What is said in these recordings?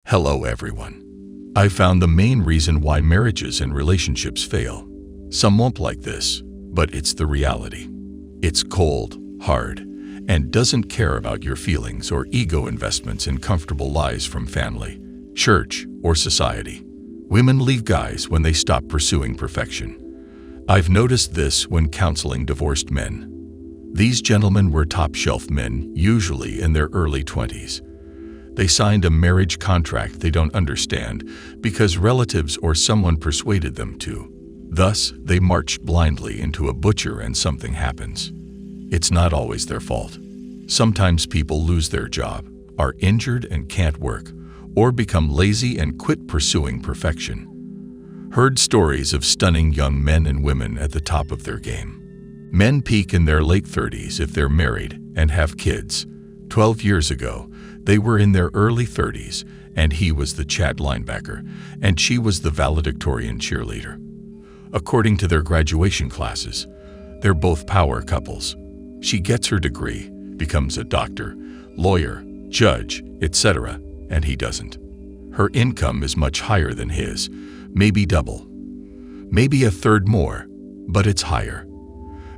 Hello everyone. I found the main reason why marriages and relationships fail. Some won't like this, but it's the reality. It's cold, hard, and doesn't care about your feelings or ego investments in comfortable lies from family, church, or society. Women leave guys when they stop pursuing perfection. I've noticed this when counseling divorced men. These gentlemen were top-shelf men, usually in their early 20s. They signed a marriage contract they don't understand because relatives or someone persuaded them to. Thus, they marched blindly into a butcher and something happens. It's not always their fault. Sometimes people lose their job, are injured and can't work, or become lazy and quit pursuing perfection. Heard stories of stunning young men and women at the top of their game. Men peak in their late 30s if they're married and have kids. 12 years ago, they were in their early 30s, and he was the Chad linebacker, and she was the valedictorian cheerleader. According to their graduation classes, they're both power couples. She gets her degree, becomes a doctor, lawyer, judge, etc., and he doesn't. Her income is much higher than his, maybe double, maybe a third more, but it's higher.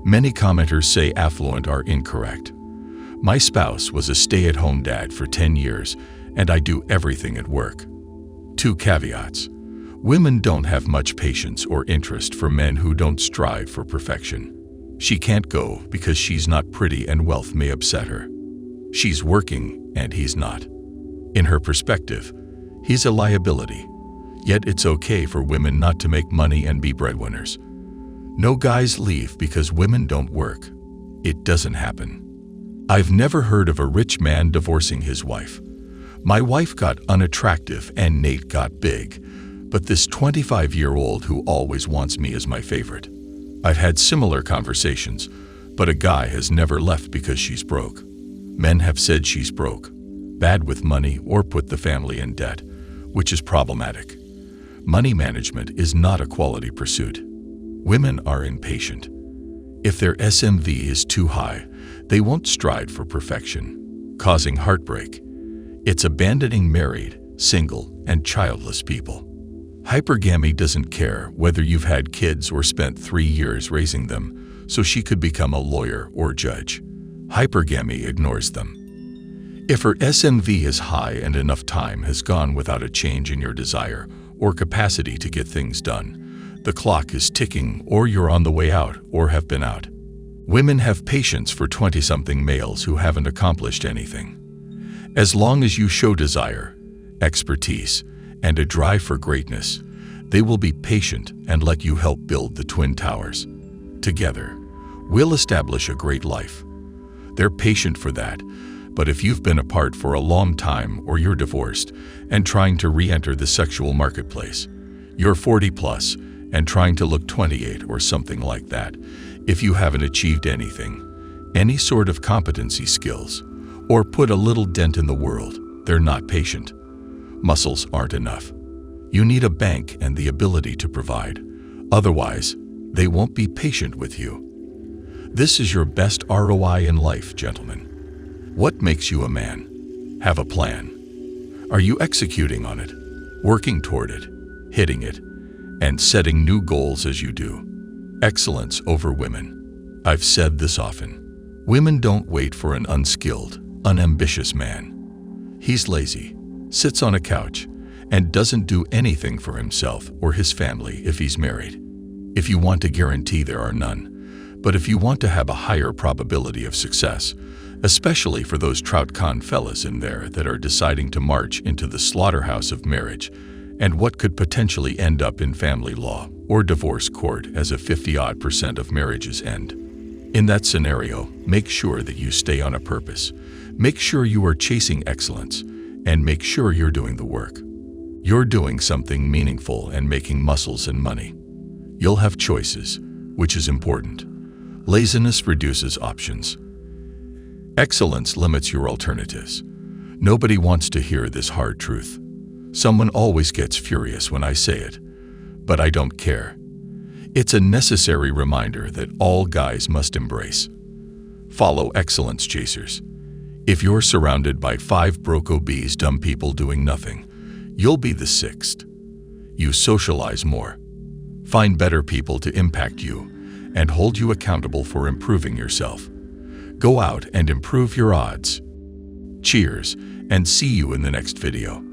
Many commenters say affluent are incorrect. My spouse was a stay-at-home dad for 10 years, and I do everything at work. 2 caveats. Women don't have much patience or interest for men who don't strive for perfection. She can't go because she's not pretty and wealth may upset her. She's working and he's not. In her perspective, he's a liability. Yet it's okay for women not to make money and be breadwinners. No guys leave because women don't work. It doesn't happen. I've never heard of a rich man divorcing his wife. My wife got unattractive and Nate got big, but this 25-year-old who always wants me is my favorite. I've had similar conversations, but a guy has never left because she's broke. Men have said she's broke, bad with money, or put the family in debt, which is problematic. Money management is not a quality pursuit. Women are impatient. If their SMV is too high, they won't strive for perfection, causing heartbreak. It's abandoning married, single, and childless people. Hypergamy doesn't care whether you've had kids or spent 3 years raising them, so she could become a lawyer or judge. Hypergamy ignores them. If her SMV is high and enough time has gone without a change in your desire or capacity to get things done, the clock is ticking or you're on the way out or have been out. Women have patience for 20-something males who haven't accomplished anything. As long as you show desire, expertise, and a drive for greatness, they will be patient and let you help build the Twin Towers. Together, we'll establish a great life. They're patient for that, but if you've been apart for a long time or you're divorced and trying to re-enter the sexual marketplace, you're 40 plus and trying to look 28 or something like that, if you haven't achieved anything, any sort of competency skills, or put a little dent in the world, they're not patient. Muscles aren't enough. You need a bank and the ability to provide. Otherwise, they won't be patient with you. This is your best ROI in life, gentlemen. What makes you a man? Have a plan. Are you executing on it, working toward it, hitting it, and setting new goals as you do? Excellence over women. I've said this often. Women don't wait for an unskilled, unambitious man. He's lazy, sits on a couch, and doesn't do anything for himself or his family if he's married. If you want to guarantee there are none, but if you want to have a higher probability of success, especially for those trout-con fellas in there that are deciding to march into the slaughterhouse of marriage and what could potentially end up in family law or divorce court as a 50-odd% of marriages end. In that scenario, make sure that you stay on a purpose. Make sure you are chasing excellence, and make sure you're doing the work. You're doing something meaningful and making muscles and money. You'll have choices, which is important. Laziness reduces options. Excellence limits your alternatives. Nobody wants to hear this hard truth. Someone always gets furious when I say it, but I don't care. It's a necessary reminder that all guys must embrace. Follow excellence chasers. If you're surrounded by 5 broke obese dumb people doing nothing, You'll be the sixth. You socialize more, find better people to impact you, and hold you accountable for improving yourself. Go out and improve your odds. Cheers, and see you in the next video.